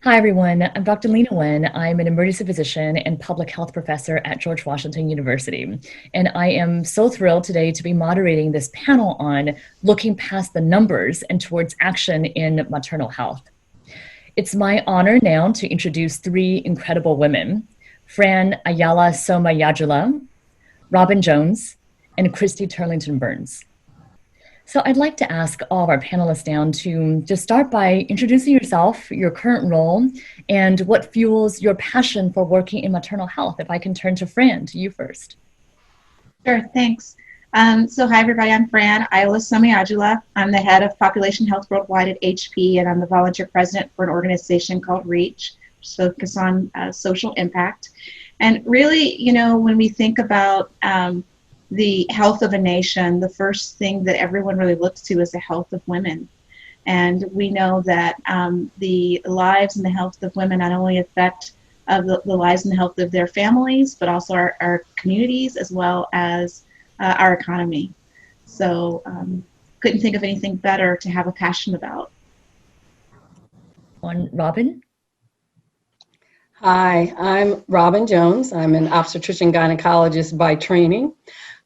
Hi, everyone. I'm Dr. Leana Nguyen. I'm an emergency physician and public health professor at George Washington University. And I am so thrilled today to be moderating this panel on looking past the numbers and towards action in maternal health. It's my honor now to introduce three incredible women, Fran Ayalasomayajula, Robyn Jones, and Christy Turlington Burns. So I'd like to ask all of our panelists down to just start by introducing yourself, your current role, and what fuels your passion for working in maternal health. If I can turn to Fran, to you first. Sure, thanks. Hi everybody, I'm Fran Ayalasomayajula. I'm the head of population health worldwide at HP, and I'm the volunteer president for an organization called REACH, which focuses on social impact. And really, when we think about the health of a nation, the first thing that everyone really looks to is the health of women. And we know that the lives and the health of women not only affect the lives and the health of their families, but also our communities as well as our economy. So couldn't think of anything better to have a passion about. On Robyn? Hi, I'm Robyn Jones. I'm an obstetrician gynecologist by training.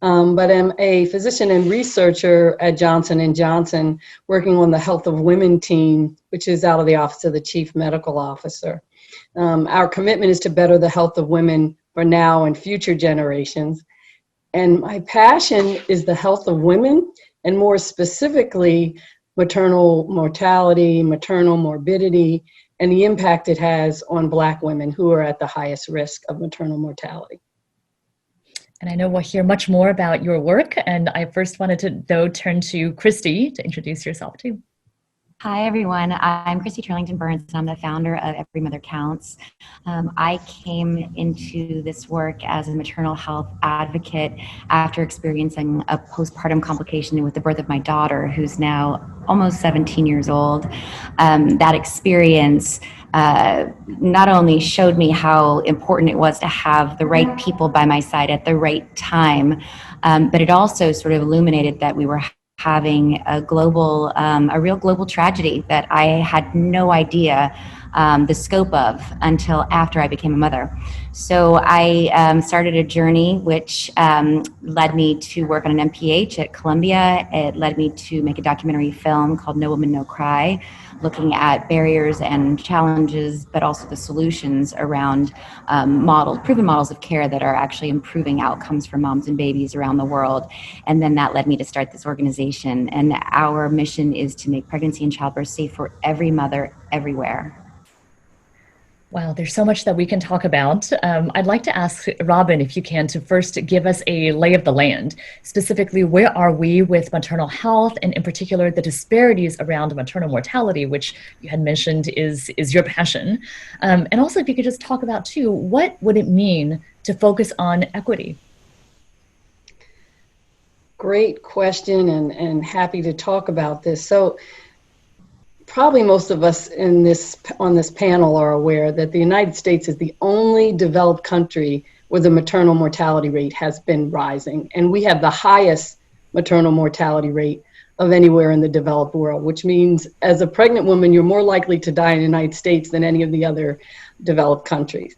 But I'm a physician and researcher at Johnson & Johnson, working on the Health of Women team, which is out of the Office of the Chief Medical Officer. Our commitment is to better the health of women for now and future generations. And my passion is the health of women, and more specifically, maternal mortality, maternal morbidity, and the impact it has on Black women who are at the highest risk of maternal mortality. And I know we'll hear much more about your work. And I first wanted to, though, turn to Christy to introduce yourself, too. Hi, everyone. I'm Christy Turlington Burns, and I'm the founder of Every Mother Counts. I came into this work as a maternal health advocate after experiencing a postpartum complication with the birth of my daughter, who's now almost 17 years old. That experience not only showed me how important it was to have the right people by my side at the right time, but it also sort of illuminated that we were having a real global tragedy that I had no idea the scope of until after I became a mother. So I started a journey which led me to work on an MPH at Columbia. It led me to make a documentary film called No Woman, No Cry, looking at barriers and challenges, but also the solutions around proven models of care that are actually improving outcomes for moms and babies around the world. And then that led me to start this organization. And our mission is to make pregnancy and childbirth safe for every mother everywhere. Wow, there's so much that we can talk about. I'd like to ask Robyn, if you can, to first give us a lay of the land. Specifically, where are we with maternal health, and in particular, the disparities around maternal mortality, which you had mentioned is your passion. And also, if you could just talk about, too, what would it mean to focus on equity? Great question, and happy to talk about this. So, probably most of us on this panel are aware that the United States is the only developed country where the maternal mortality rate has been rising. And we have the highest maternal mortality rate of anywhere in the developed world, which means as a pregnant woman, you're more likely to die in the United States than any of the other developed countries.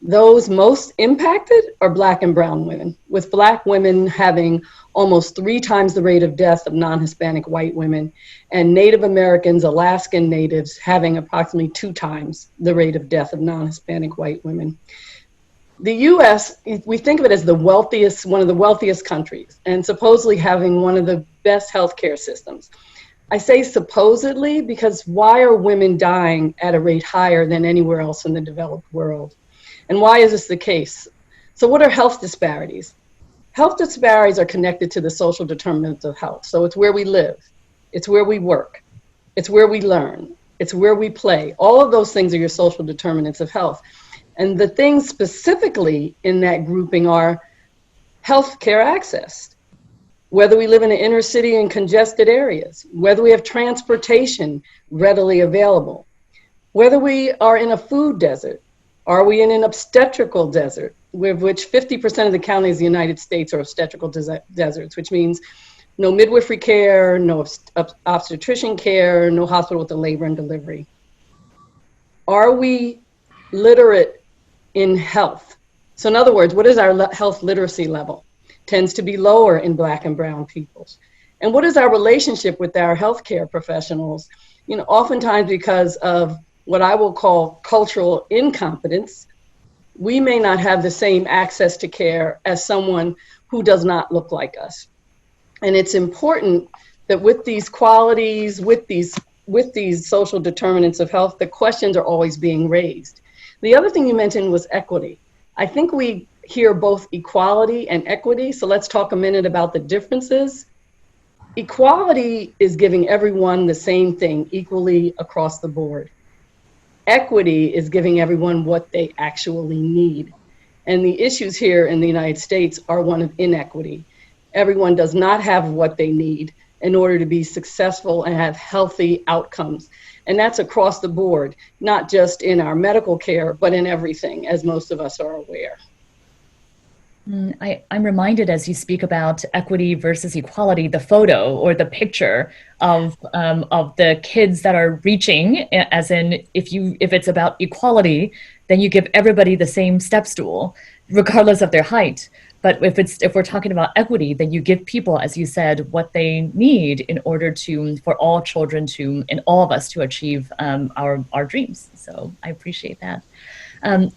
Those most impacted are Black and brown women, with Black women having almost 3 times the rate of death of non-Hispanic white women, and Native Americans, Alaskan Natives, having approximately 2 times the rate of death of non-Hispanic white women. The US, we think of it as one of the wealthiest countries, and supposedly having one of the best healthcare systems. I say supposedly because why are women dying at a rate higher than anywhere else in the developed world? And why is this the case? So what are health disparities? Health disparities are connected to the social determinants of health. So it's where we live, it's where we work, it's where we learn, it's where we play. All of those things are your social determinants of health. And the things specifically in that grouping are healthcare access, whether we live in an inner city in congested areas, whether we have transportation readily available, whether we are in a food desert. Are we in an obstetrical desert, with which 50% of the counties of the United States are obstetrical deserts, which means no midwifery care, no obstetrician care, no hospital with the labor and delivery. Are we literate in health? So in other words, what is our health literacy level? Tends to be lower in Black and brown peoples. And what is our relationship with our healthcare professionals? You know, oftentimes because of what I will call cultural incompetence, we may not have the same access to care as someone who does not look like us. And it's important that with these qualities, with these social determinants of health, the questions are always being raised. The other thing you mentioned was equity. I think we hear both equality and equity, so let's talk a minute about the differences. Equality is giving everyone the same thing equally across the board. Equity is giving everyone what they actually need. And the issues here in the United States are one of inequity. Everyone does not have what they need in order to be successful and have healthy outcomes. And that's across the board, not just in our medical care, but in everything, as most of us are aware. I'm reminded as you speak about equity versus equality, the photo or the picture of the kids that are reaching, as in if it's about equality, then you give everybody the same step stool, regardless of their height. But if we're talking about equity, then you give people, as you said, what they need in order for all children and all of us to achieve our dreams. So I appreciate that.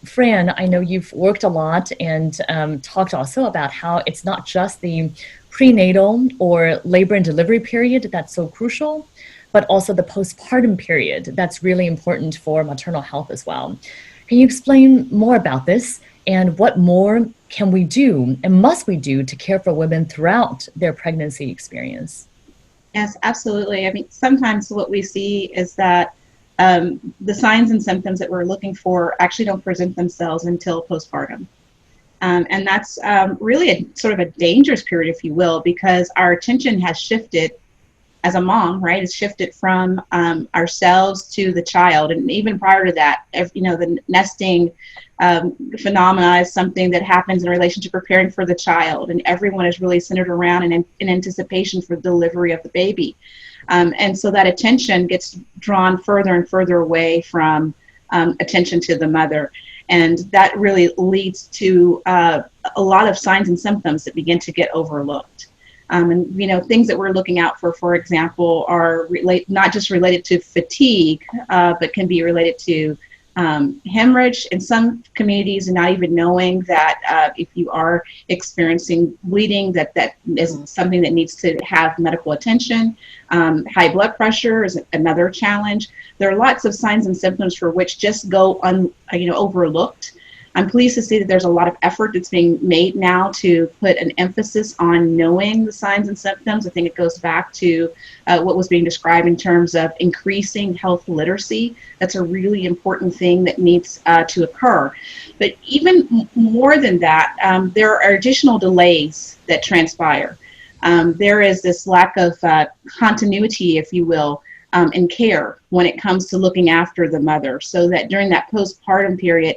Fran, I know you've worked a lot and talked also about how it's not just the prenatal or labor and delivery period that's so crucial, but also the postpartum period that's really important for maternal health as well. Can you explain more about this and what more can we do and must we do to care for women throughout their pregnancy experience? Yes, absolutely. I mean, sometimes what we see is that the signs and symptoms that we're looking for actually don't present themselves until postpartum. And that's really a sort of a dangerous period, if you will, because our attention has shifted as a mom, right? It's shifted from ourselves to the child. And even prior to that, the nesting phenomena is something that happens in relation to preparing for the child. And everyone is really centered around in anticipation for the delivery of the baby. And so that attention gets drawn further and further away from attention to the mother. And that really leads to a lot of signs and symptoms that begin to get overlooked. And things that we're looking out for example, are not just related to fatigue, but can be related to hemorrhage in some communities, and not even knowing that if you are experiencing bleeding, that is something that needs to have medical attention. High blood pressure is another challenge. There are lots of signs and symptoms for which just go overlooked. I'm pleased to see that there's a lot of effort that's being made now to put an emphasis on knowing the signs and symptoms. I think it goes back to what was being described in terms of increasing health literacy. That's a really important thing that needs to occur. But even more than that, there are additional delays that transpire. There is this lack of continuity, if you will, in care when it comes to looking after the mother, so that during that postpartum period,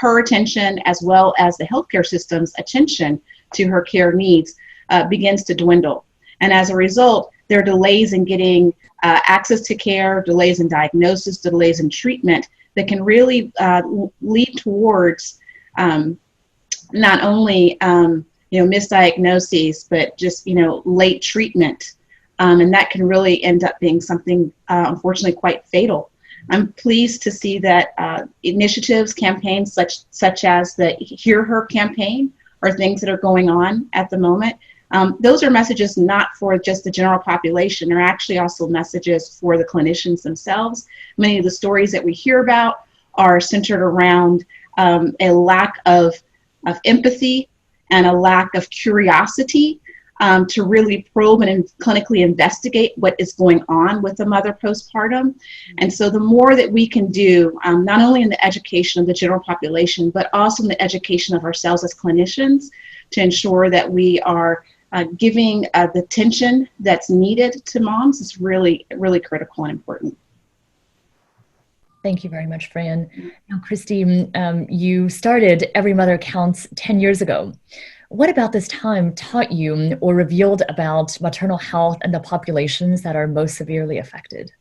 her attention as well as the healthcare system's attention to her care needs begins to dwindle. And as a result, there are delays in getting access to care, delays in diagnosis, delays in treatment that can really lead towards not only misdiagnoses, but just late treatment. And that can really end up being something unfortunately quite fatal. I'm pleased to see that initiatives, campaigns such as the Hear Her campaign are things that are going on at the moment. Those are messages not for just the general population. They're actually also messages for the clinicians themselves. Many of the stories that we hear about are centered around a lack of empathy and a lack of curiosity to really probe and clinically investigate what is going on with the mother postpartum. And so the more that we can do, not only in the education of the general population, but also in the education of ourselves as clinicians, to ensure that we are giving the attention that's needed to moms, is really, really critical and important. Thank you very much, Fran. Now, Christy, you started Every Mother Counts 10 years ago. What about this time taught you or revealed about maternal health and the populations that are most severely affected?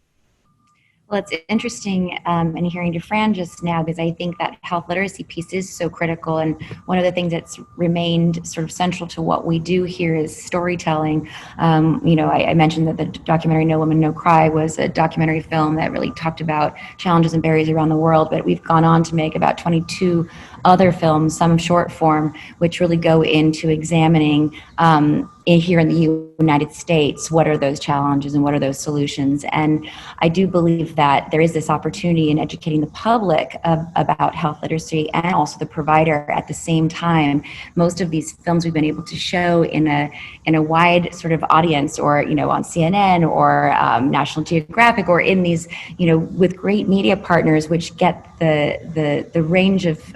Well, it's interesting in hearing to Fran just now, because I think that health literacy piece is so critical. And one of the things that's remained sort of central to what we do here is storytelling. I mentioned that the documentary No Woman, No Cry was a documentary film that really talked about challenges and barriers around the world, but we've gone on to make about 22 other films, some short form, which really go into examining here in the United States, what are those challenges and what are those solutions? And I do believe that there is this opportunity in educating the public about health literacy and also the provider at the same time. Most of these films we've been able to show in a wide sort of audience, or on CNN or National Geographic, or in these with great media partners, which get the range of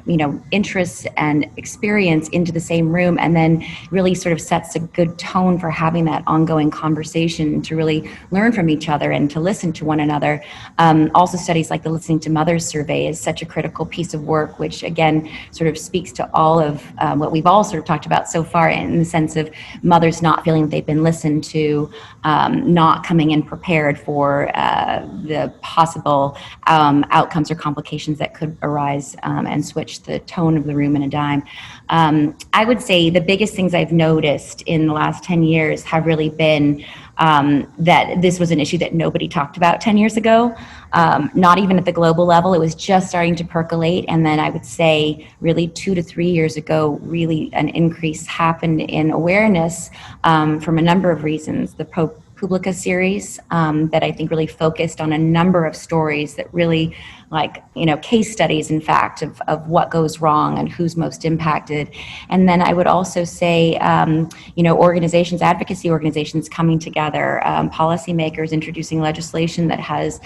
interests and experience into the same room, and then really sort of sets a good tone for having that ongoing conversation to really learn from each other and to listen to one another. Also, studies like the Listening to Mothers survey is such a critical piece of work, which again sort of speaks to all of what we've all sort of talked about so far, in the sense of mothers not feeling that they've been listened to, not coming in prepared for the possible outcomes or complications that could arise, and switch the tone of the room in a dime. I would say the biggest things I've noticed in the last 10 years have really been that this was an issue that nobody talked about 10 years ago, not even at the global level. It was just starting to percolate. And then I would say really 2 to 3 years ago, really an increase happened in awareness from a number of reasons. The Publica series that I think really focused on a number of stories that really, case studies, in fact, of what goes wrong and who's most impacted. And then I would also say, organizations, advocacy organizations coming together, policymakers introducing legislation that has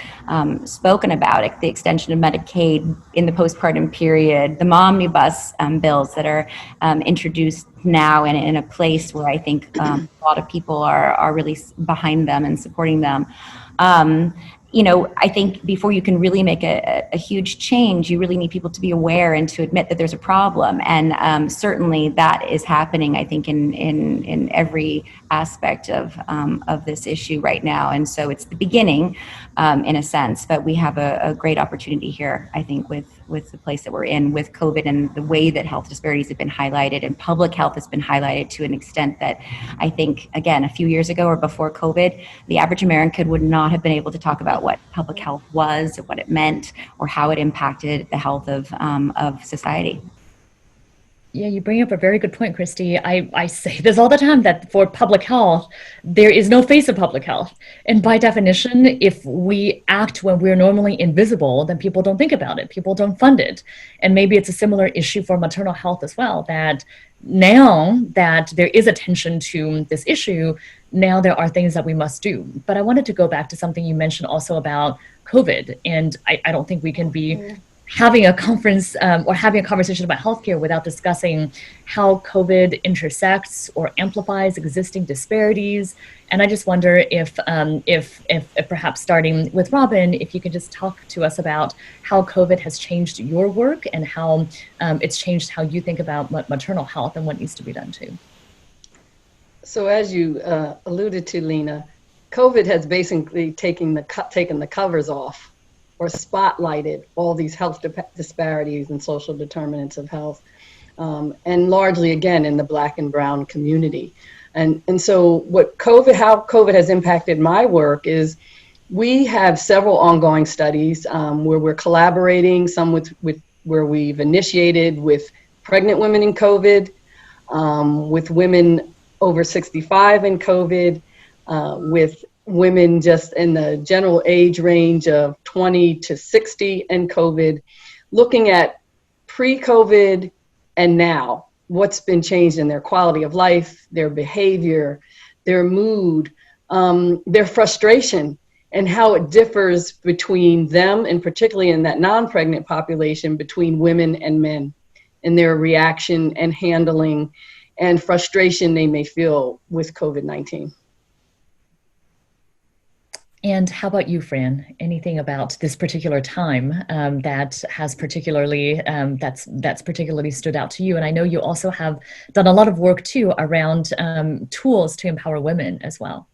spoken about it, the extension of Medicaid in the postpartum period, the omnibus bills that are introduced now and in a place where I think a lot of people are really behind them and supporting them. I think before you can really make a huge change, you really need people to be aware and to admit that there's a problem. And certainly that is happening, I think, in every aspect of this issue right now. And so it's the beginning, in a sense, but we have a great opportunity here, I think, with the place that we're in with COVID and the way that health disparities have been highlighted, and public health has been highlighted to an extent that I think, again, a few years ago or before COVID, the average American would not have been able to talk about what public health was, or what it meant, or how it impacted the health of society. Yeah, you bring up a very good point, Christy. I say this all the time, that for public health, there is no face of public health. And by definition, if we act when we're normally invisible, then people don't think about it. People don't fund it. And maybe it's a similar issue for maternal health as well, that now that there is attention to this issue, now there are things that we must do. But I wanted to go back to something you mentioned also about COVID. And I don't think we can be having a conference or having a conversation about healthcare without discussing how COVID intersects or amplifies existing disparities. And I just wonder if perhaps starting with Robyn, if you could just talk to us about how COVID has changed your work and how it's changed how you think about maternal health and what needs to be done too. So as you alluded to, Leana, COVID has basically taken the covers off, or spotlighted all these health disparities and social determinants of health, and largely, again, in the Black and Brown community. And so how COVID has impacted my work is we have several ongoing studies where we're collaborating, some with where we've initiated with pregnant women in COVID, with women over 65 in COVID, with women just in the general age range of 20 to 60 and COVID, looking at pre-COVID and now, what's been changed in their quality of life, their behavior, their mood, their frustration, and how it differs between them, and particularly in that non-pregnant population, between women and men, and their reaction and handling and frustration they may feel with COVID-19. And how about you, Fran? Anything about this particular time that has particularly that's particularly stood out to you? And I know you also have done a lot of work too around tools to empower women as well.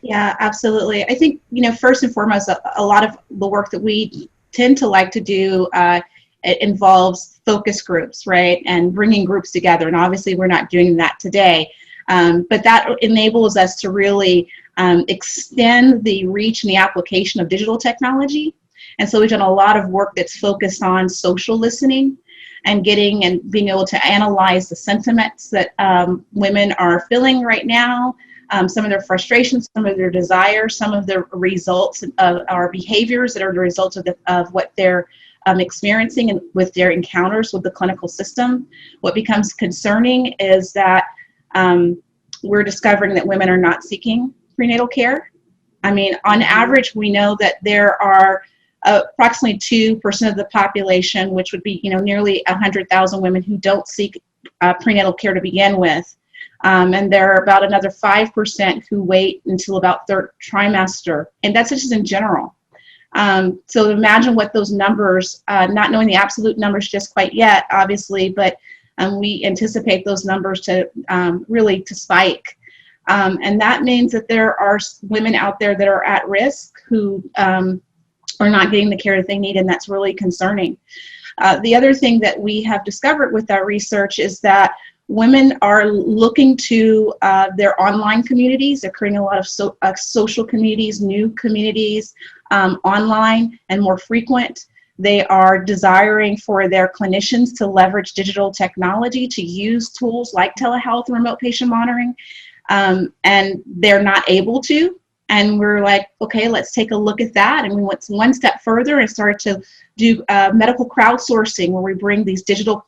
Yeah, absolutely. I think, first and foremost, a lot of the work that we tend to like to do, it involves focus groups, right? And bringing groups together. And obviously, we're not doing that today. But that enables us to really extend the reach and the application of digital technology. And so we've done a lot of work that's focused on social listening and getting and being able to analyze the sentiments that women are feeling right now, some of their frustrations, some of their desires, some of the results of our behaviors that are the results of what they're experiencing and with their encounters with the clinical system. What becomes concerning is that we're discovering that women are not seeking prenatal care. I mean, on average, we know that there are approximately 2% of the population, which would be, nearly 100,000 women who don't seek prenatal care to begin with. And there are about another 5% who wait until about third trimester. And that's just in general. So imagine what those numbers, not knowing the absolute numbers just quite yet, obviously, but we anticipate those numbers to really to spike. And that means that there are women out there that are at risk who are not getting the care that they need, and that's really concerning. The other thing that we have discovered with our research is that women are looking to their online communities. They're creating a lot of social communities, new communities online and more frequent. They are desiring for their clinicians to leverage digital technology to use tools like telehealth and remote patient monitoring, and they're not able to. And we're like, okay, let's take a look at that. And we went one step further and started to do medical crowdsourcing, where we bring these digital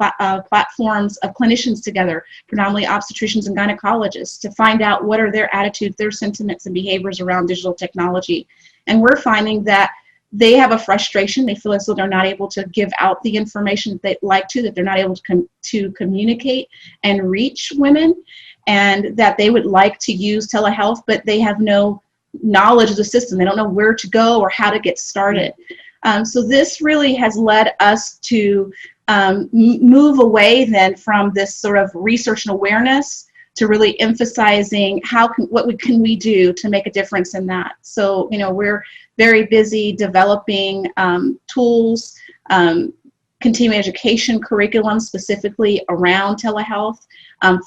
platforms of clinicians together, predominantly obstetricians and gynecologists, to find out what are their attitudes, their sentiments and behaviors around digital technology. And we're finding that they have a frustration. They feel as though they're not able to give out the information that they'd like to, that they're not able to communicate and reach women, and that they would like to use telehealth, but they have no knowledge of the system. They don't know where to go or how to get started. So this really has led us to move away then from this sort of research and awareness to really emphasizing what can we do to make a difference in that. So, we're very busy developing tools, continuing education curriculum specifically around telehealth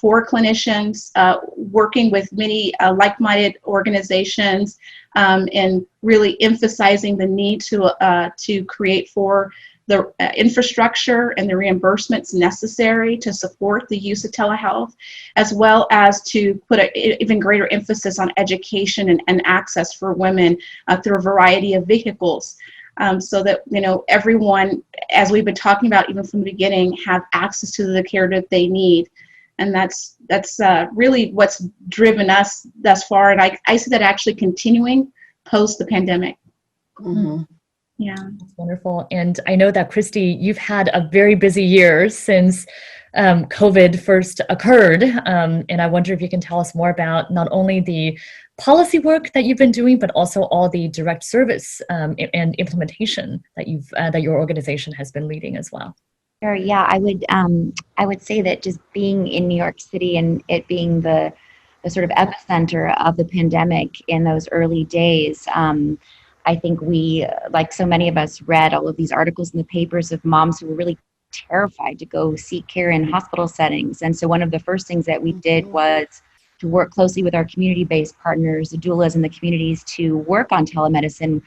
for clinicians, working with many like-minded organizations, and really emphasizing the need to create for the infrastructure and the reimbursements necessary to support the use of telehealth, as well as to put an even greater emphasis on education and access for women through a variety of vehicles. So that, everyone, as we've been talking about even from the beginning, have access to the care that they need. And that's really what's driven us thus far. And I see that actually continuing post the pandemic. Mm-hmm. Yeah. That's wonderful. And I know that, Christy, you've had a very busy year since COVID first occurred. And I wonder if you can tell us more about not only the policy work that you've been doing, but also all the direct service and implementation that your organization has been leading as well. Sure. Yeah, I would say that just being in New York City and it being the sort of epicenter of the pandemic in those early days, I think we, like so many of us, read all of these articles in the papers of moms who were really terrified to go seek care in hospital settings. And so one of the first things that we did was to work closely with our community-based partners, the doulas in the communities, to work on telemedicine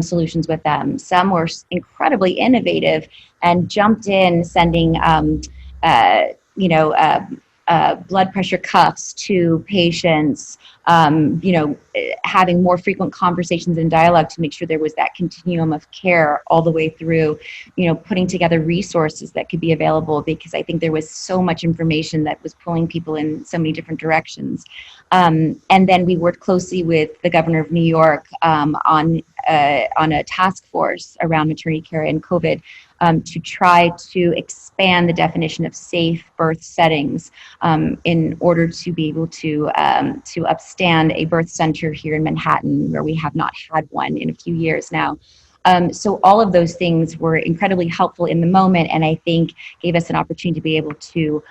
solutions with them. Some were incredibly innovative and jumped in, sending blood pressure cuffs to patients, having more frequent conversations and dialogue to make sure there was that continuum of care all the way through, putting together resources that could be available, because I think there was so much information that was pulling people in so many different directions. And then we worked closely with the governor of New York on a task force around maternity care and COVID, to try to expand the definition of safe birth settings in order to be able to upstand a birth center here in Manhattan, where we have not had one in a few years now. So all of those things were incredibly helpful in the moment, and I think gave us an opportunity to be able to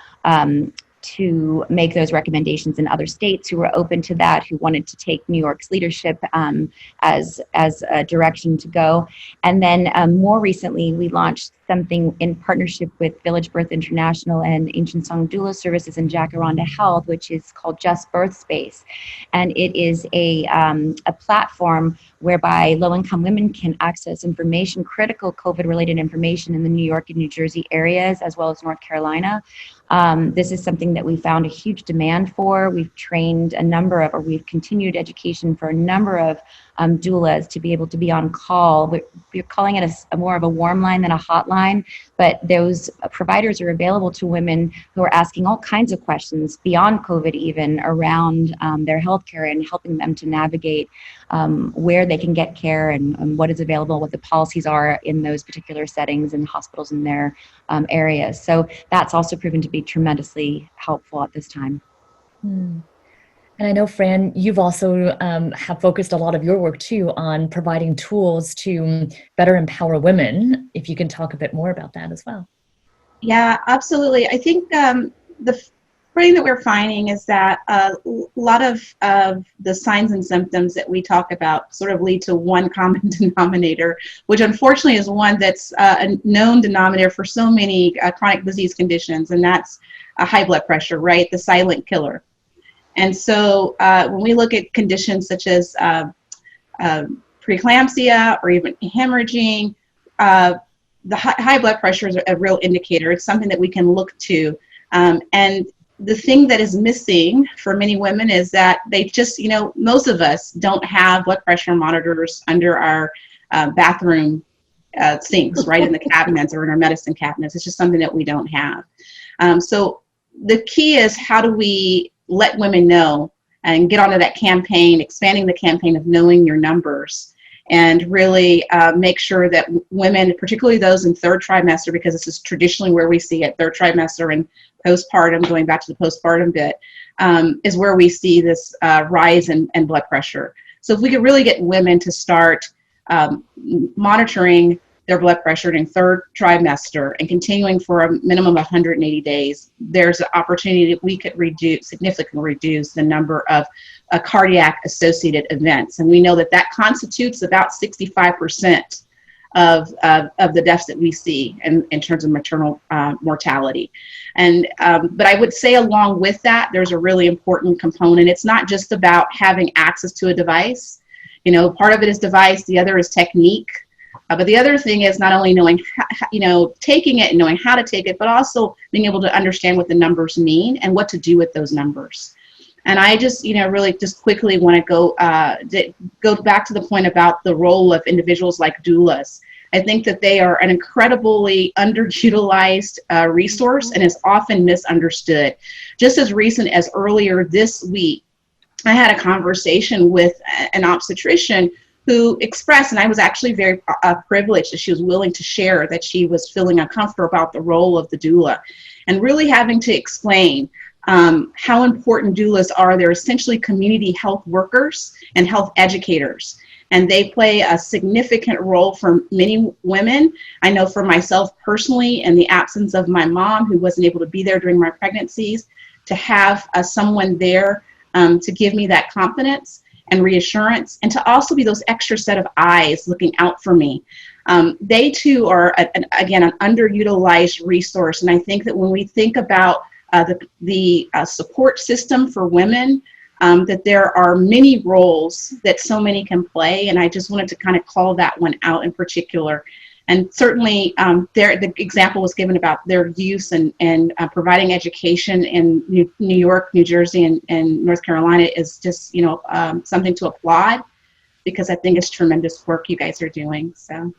to make those recommendations in other states who were open to that, who wanted to take New York's leadership as a direction to go. And then more recently, we launched something in partnership with Village Birth International and Ancient Song Doula Services and Jacaranda Health, which is called Just Birth Space. And it is a platform whereby low-income women can access information, critical COVID-related information in the New York and New Jersey areas, as well as North Carolina. This is something that we found a huge demand for. We've trained we've continued education for a number of doulas to be able to be on call. We're calling it a more of a warm line than a hotline, but those providers are available to women who are asking all kinds of questions beyond COVID, even around their healthcare, and helping them to navigate where they can get care and what is available, what the policies are in those particular settings and hospitals in their areas. So that's also proven to be tremendously helpful at this time. And I know, Fran, you've also have focused a lot of your work too on providing tools to better empower women. If you can talk a bit more about that as well. Yeah, absolutely. I think the thing that we're finding is that a lot of the signs and symptoms that we talk about sort of lead to one common denominator, which unfortunately is one that's a known denominator for so many chronic disease conditions, and that's high blood pressure, right? The silent killer. And so when we look at conditions such as preeclampsia or even hemorrhaging, the high blood pressure is a real indicator. It's something that we can look to. And the thing that is missing for many women is that they just, most of us don't have blood pressure monitors under our bathroom sinks, right, in the cabinets or in our medicine cabinets. It's just something that we don't have. So the key is, how do we let women know and get onto that campaign, expanding the campaign of knowing your numbers, and really make sure that women, particularly those in third trimester, because this is traditionally where we see it, third trimester and postpartum, going back to the postpartum bit, is where we see this rise in blood pressure. So if we could really get women to start monitoring their blood pressure in third trimester and continuing for a minimum of 180 days, there's an opportunity that we could significantly reduce the number of cardiac associated events. And we know that constitutes about 65% of the deaths that we see in terms of maternal mortality. And but I would say along with that, there's a really important component. It's not just about having access to a device. Part of it is device, the other is technique. But the other thing is not only knowing, taking it and knowing how to take it, but also being able to understand what the numbers mean and what to do with those numbers. And I just, really just quickly want to go back to the point about the role of individuals like doulas. I think that they are an incredibly underutilized resource and is often misunderstood. Just as recent as earlier this week, I had a conversation with an obstetrician who expressed, and I was actually very privileged that she was willing to share that she was feeling uncomfortable about the role of the doula, and really having to explain how important doulas are. They're essentially community health workers and health educators, and they play a significant role for many women. I know for myself personally, in the absence of my mom, who wasn't able to be there during my pregnancies, to have someone there to give me that confidence and reassurance, and to also be those extra set of eyes looking out for me. They too are, again, an underutilized resource. And I think that when we think about the support system for women, that there are many roles that so many can play. And I just wanted to kind of call that one out in particular. And certainly the example was given about their use and providing education in New York, New Jersey, and North Carolina is just, something to applaud, because I think it's tremendous work you guys are doing. So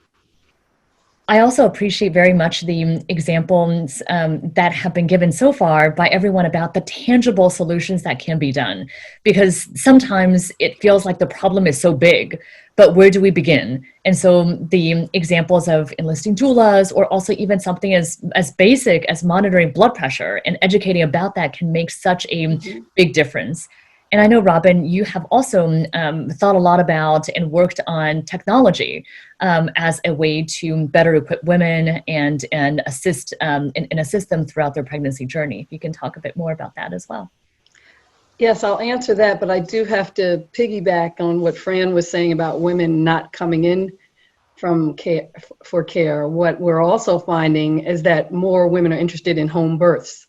I also appreciate very much the examples that have been given so far by everyone about the tangible solutions that can be done, because sometimes it feels like the problem is so big, but where do we begin? And so the examples of enlisting doulas, or also even something as basic as monitoring blood pressure and educating about that, can make such a big difference. And I know, Robyn, you have also thought a lot about and worked on technology as a way to better equip women and assist them throughout their pregnancy journey. If you can talk a bit more about that as well. Yes, I'll answer that, but I do have to piggyback on what Fran was saying about women not coming in from for care. What we're also finding is that more women are interested in home births,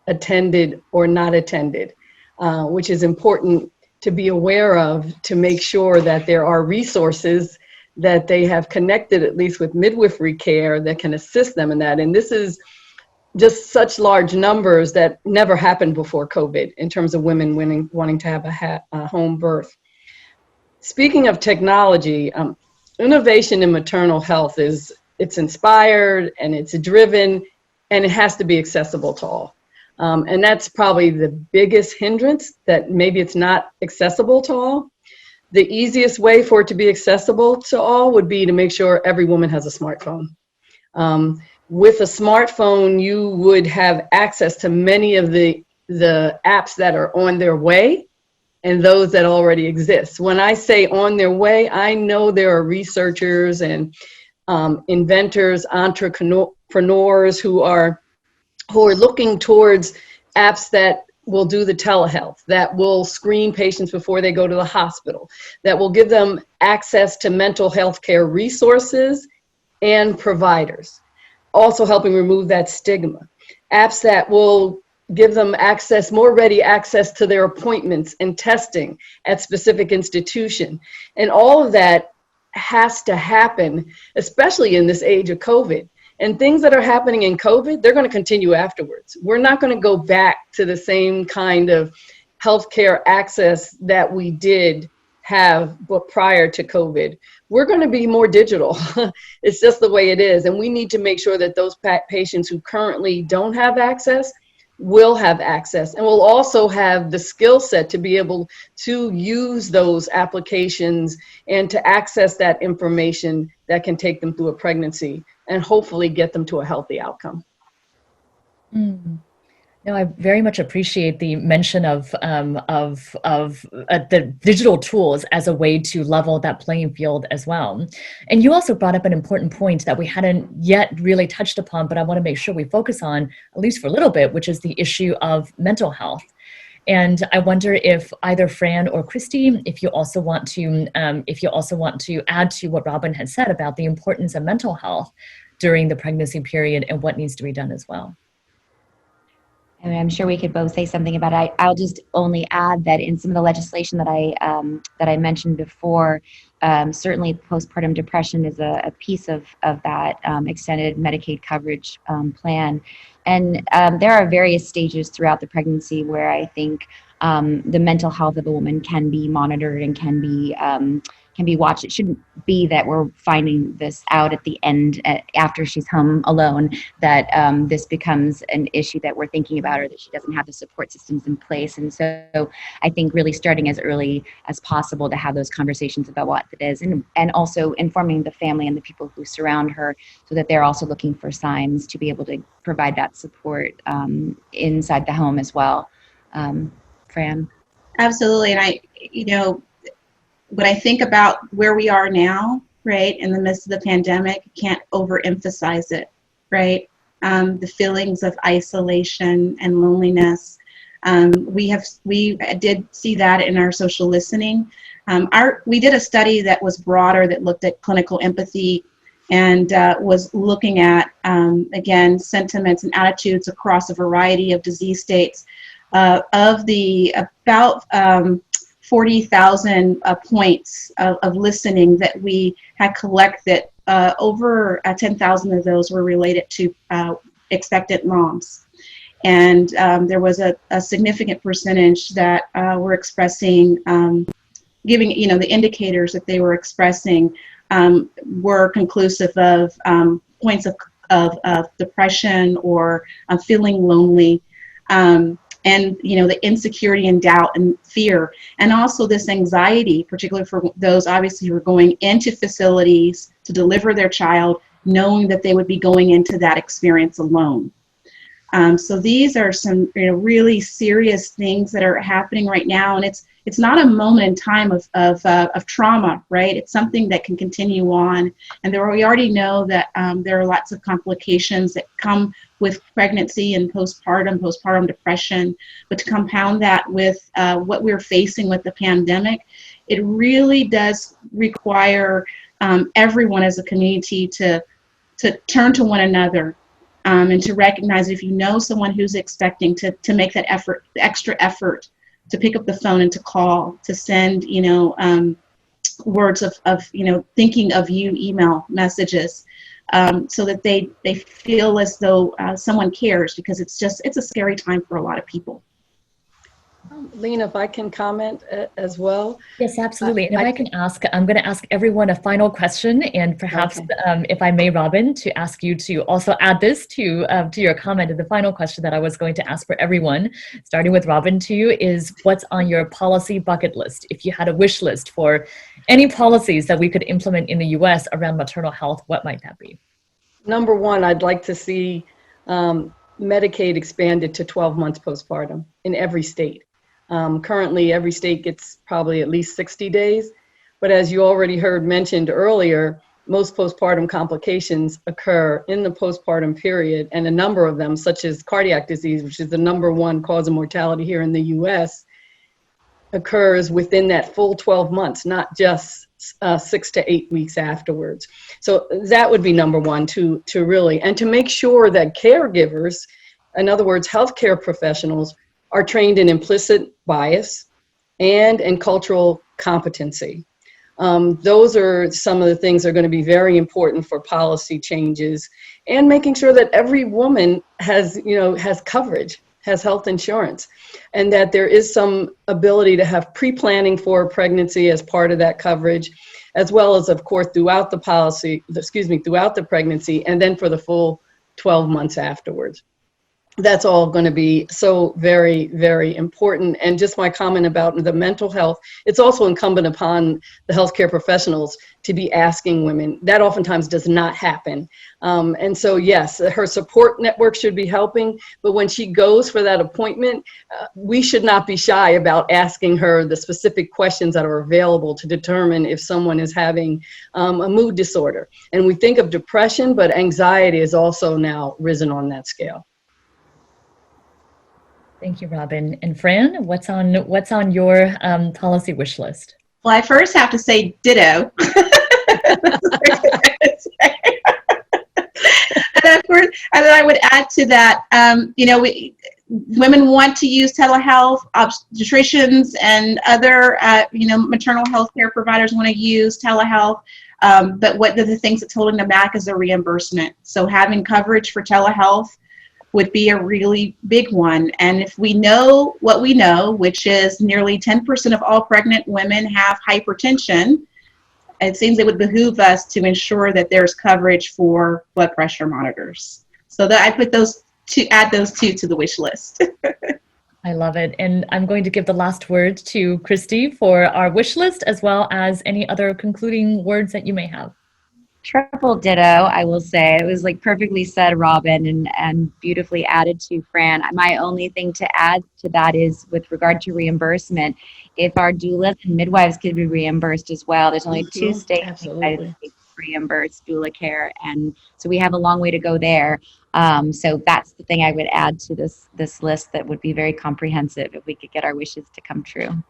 attended or not attended, which is important to be aware of, to make sure that there are resources that they have connected at least with midwifery care that can assist them in that. And this is just such large numbers that never happened before COVID in terms of women wanting to have a home birth. Speaking of technology, innovation in maternal health it's inspired and it's driven, and it has to be accessible to all. And that's probably the biggest hindrance, that maybe it's not accessible to all. The easiest way for it to be accessible to all would be to make sure every woman has a smartphone. With a smartphone, you would have access to many of the apps that are on their way and those that already exist. When I say on their way, I know there are researchers and inventors, entrepreneurs who are looking towards apps that will do the telehealth, that will screen patients before they go to the hospital, that will give them access to mental health care resources and providers. Also helping remove that stigma. Apps that will give them more ready access to their appointments and testing at specific institution. And all of that has to happen, especially in this age of COVID. And things that are happening in COVID, they're going to continue afterwards. We're not going to go back to the same kind of healthcare access that we did have prior to COVID. We're going to be more digital. It's just the way it is. And we need to make sure that those patients who currently don't have access will have access, and will also have the skill set to be able to use those applications and to access that information that can take them through a pregnancy and hopefully get them to a healthy outcome. Mm. No, I very much appreciate the mention of the digital tools as a way to level that playing field as well. And you also brought up an important point that we hadn't yet really touched upon, but I want to make sure we focus on, at least for a little bit, which is the issue of mental health. And I wonder if either Fran or Christy, if you also want to add to what Robyn had said about the importance of mental health during the pregnancy period and what needs to be done as well. I mean, I'm sure we could both say something about it. I'll just only add that in some of the legislation that I mentioned before, certainly postpartum depression is a piece of that extended Medicaid coverage plan. And there are various stages throughout the pregnancy where I think the mental health of a woman can be monitored and can be watched. It shouldn't be that we're finding this out at the end after she's home alone, that this becomes an issue that we're thinking about, or that she doesn't have the support systems in place. And so I think really starting as early as possible to have those conversations about what it is, and also informing the family and the people who surround her so that they're also looking for signs to be able to provide that support inside the home as well. Fran? Absolutely. And when I think about where we are now, right, in the midst of the pandemic, can't overemphasize it, right? The feelings of isolation and loneliness. We did see that in our social listening. We did a study that was broader, that looked at clinical empathy and was looking at, again, sentiments and attitudes across a variety of disease states. Of the about 40,000 points of listening that we had collected, over 10,000 of those were related to expectant moms. And there was a significant percentage that were expressing, giving, the indicators that they were expressing were conclusive of points of depression or feeling lonely. And the insecurity and doubt and fear, and also this anxiety, particularly for those obviously who are going into facilities to deliver their child, knowing that they would be going into that experience alone. So these are some really serious things that are happening right now, and it's not a moment in time of trauma, right? It's something that can continue on, and we already know that there are lots of complications that come with pregnancy and postpartum depression. But to compound that with what we're facing with the pandemic, it really does require everyone as a community to turn to one another. And to recognize if you know someone who's expecting, to make that effort, extra effort, to pick up the phone and to call, to send, words of thinking of you, email messages, so that they feel as though someone cares, because it's a scary time for a lot of people. Leana, if I can comment as well. Yes, absolutely. And if I can ask, I'm going to ask everyone a final question, and perhaps, if I may, Robyn, to ask you to also add this to your comment. And the final question that I was going to ask for everyone, starting with Robyn to you, is what's on your policy bucket list? If you had a wish list for any policies that we could implement in the U.S. around maternal health, what might that be? Number one, I'd like to see Medicaid expanded to 12 months postpartum in every state. Currently, every state gets probably at least 60 days. But as you already heard mentioned earlier, most postpartum complications occur in the postpartum period, and a number of them, such as cardiac disease, which is the #1 cause of mortality here in the US, occurs within that full 12 months, not just 6 to 8 weeks afterwards. So that would be number one, to really, and to make sure that caregivers, in other words, healthcare professionals, are trained in implicit bias and in cultural competency. Those are some of the things that are going to be very important for policy changes, and making sure that every woman has coverage, has health insurance, and that there is some ability to have pre-planning for pregnancy as part of that coverage, as well as, of course, throughout the pregnancy, and then for the full 12 months afterwards. That's all going to be so very, very important. And just my comment about the mental health, it's also incumbent upon the healthcare professionals to be asking women. That oftentimes does not happen. And so, yes, her support network should be helping. But when she goes for that appointment, we should not be shy about asking her the specific questions that are available to determine if someone is having a mood disorder. And we think of depression, but anxiety is also now risen on that scale. Thank you, Robyn. And Fran, what's on your policy wish list? Well, I first have to say ditto. And of course, and then I would add to that, women want to use telehealth, obstetricians and other, maternal health care providers want to use telehealth. But what are the things that's holding them back is the reimbursement. So having coverage for telehealth would be a really big one. And if we know what we know, which is nearly 10% of all pregnant women have hypertension, it seems it would behoove us to ensure that there's coverage for blood pressure monitors. So that I put add those two to the wish list. I love it. And I'm going to give the last word to Christy for our wish list, as well as any other concluding words that you may have. Triple ditto, I will say. It was perfectly said, Robyn, and beautifully added to Fran. My only thing to add to that is with regard to reimbursement, if our doulas and midwives could be reimbursed as well. There's only 2 states in the United States reimburse doula care, and so we have a long way to go there. So that's the thing I would add to this list that would be very comprehensive if we could get our wishes to come true.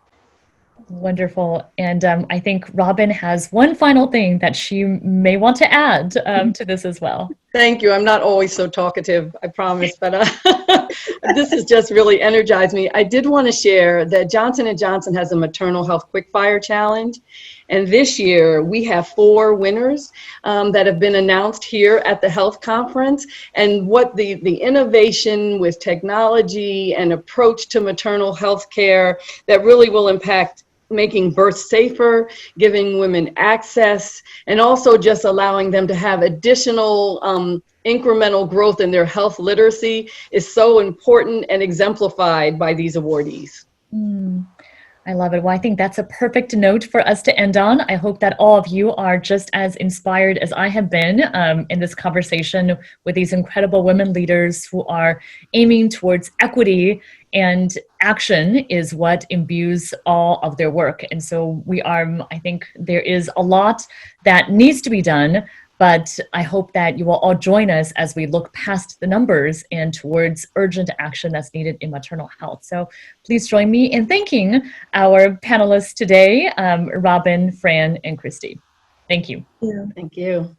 Wonderful. And I think Robyn has one final thing that she may want to add to this as well. Thank you. I'm not always so talkative, I promise, but this has just really energized me. I did want to share that Johnson & Johnson has a maternal health quickfire challenge. And this year we have 4 winners that have been announced here at the health conference. And what the innovation with technology and approach to maternal health care that really will impact making birth safer, giving women access, and also just allowing them to have additional incremental growth in their health literacy is so important and exemplified by these awardees. I love it. Well, I think that's a perfect note for us to end on. I hope that all of you are just as inspired as I have been in this conversation with these incredible women leaders who are aiming towards equity, and action is what imbues all of their work. And so I think there is a lot that needs to be done, but I hope that you will all join us as we look past the numbers and towards urgent action that's needed in maternal health. So please join me in thanking our panelists today, Robyn, Fran, and Christy. Thank you. Thank you.